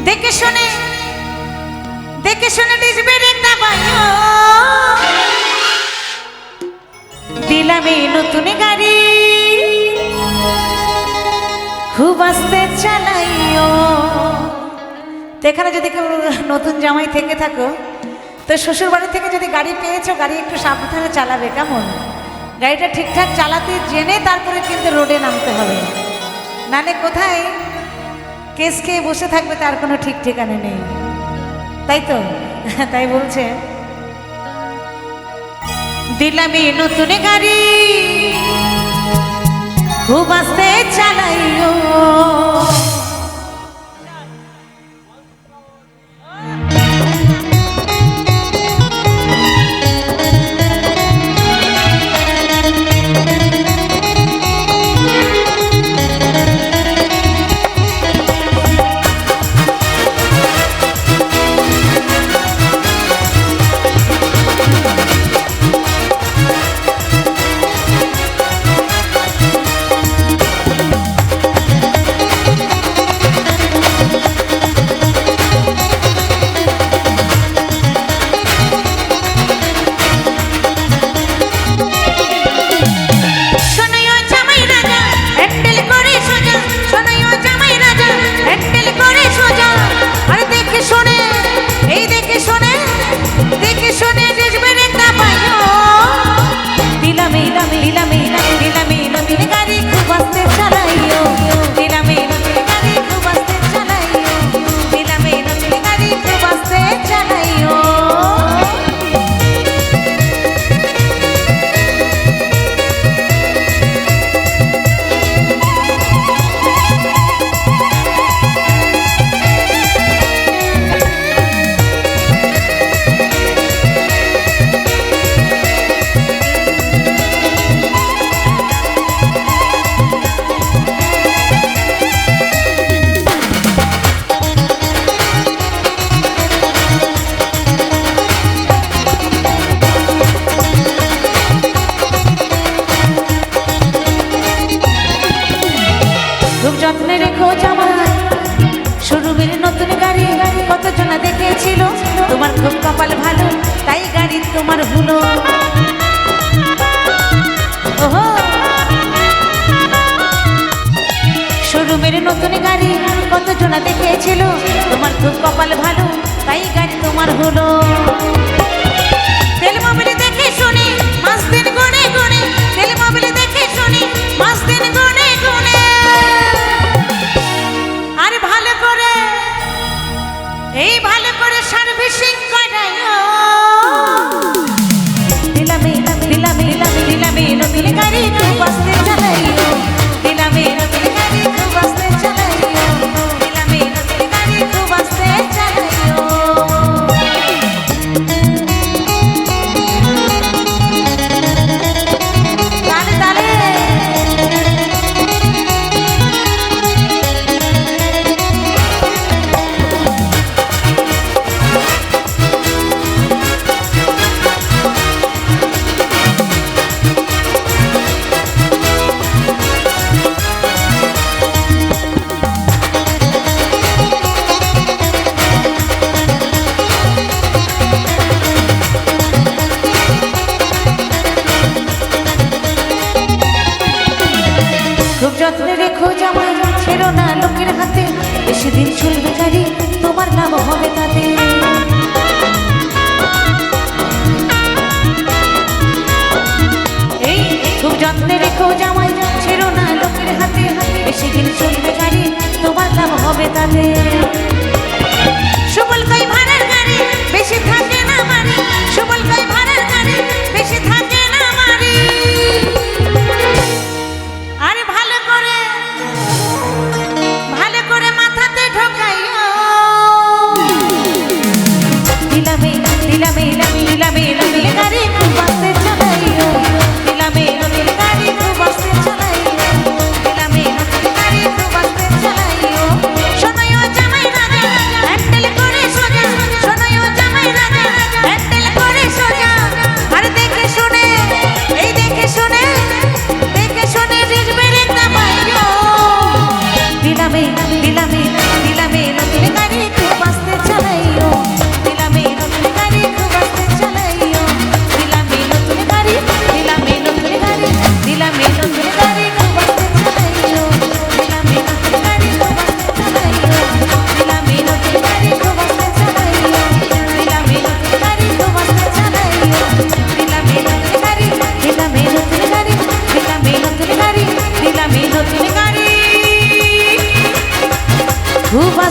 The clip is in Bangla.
দেখে শুনে ডিজবে রেখা পাইও দিলাম এই নতুন গাড়ি খুব আস্তে চালাইও। তো এখানে যদি কেউ নতুন জামাই থেকে থাকো তো শ্বশুর বাড়ি থেকে যদি গাড়ি পেয়েছো গাড়ি একটু সাবধানে চালাবে, কেমন? গাড়িটা ঠিকঠাক চালাতে জেনে তারপরে কিন্তু রোডে নামতে হবে, নালে কোথায় কেস খেয়ে বসে থাকবে তার কোনো ঠিক ঠিকানা নেই, তাই তো? তাই বলছে দিলাম এই নতুন গাড়ি খুব আস্তে চালাইও। যত্নে রেখো জামাই শোরুমের নতুন গাড়ি কতজন দেখেছিল, তোমার খুব কপাল ভালো তাই গাড়ি তোমার হলো। ওহো শোরুমের নতুন গাড়ি কতজন দেখেছিল, তোমার খুব কপাল ভালো তাই গাড়ি তোমার হলো। তেল মোবিল দেখে শুনি মাস দিন গুনে গুনে, তেল মোবিল দেখে শুনি মাস দিন গুনে গুনে, এই ভালো করে সার্ভিসিং করাইও। দিলামে নতুন গাড়ি খুব আস্তে চালাইও, দিলামে নতুন গাড়ি খুব আস্তে চালাইও, দিলামে নতুন গাড়ি খুব আস্তে চালাইও। তালে তালে খুব যত্নে রেখো জামাই ছেড়ো না লোকের হাতে, বেশি দিন চলবে গাড়ি তোমার নাম হবে তাতে। এই খুব যত্নে রেখো জামাই ছেড়ো না লোকের হাতে, বেশি দিন চলবে গাড়ি তোমার নাম হবে তাতে। সুবল কই ভাড়ার গাড়ি বেশি থাকে না মারি, সুবল কই ভাড়ার গাড়ি বেশি থাকে না মারি। আরে ভালো করে মাথাতে ঢোকাইও। দিলামে নতুন গাড়ি খুব আস্তে চালাইও, দিলামে নতুন গাড়ি খুব আস্তে চালাইও, দিলামে নতুন গাড়ি খুব আস্তে চালাইও। শোনো জামাই খুব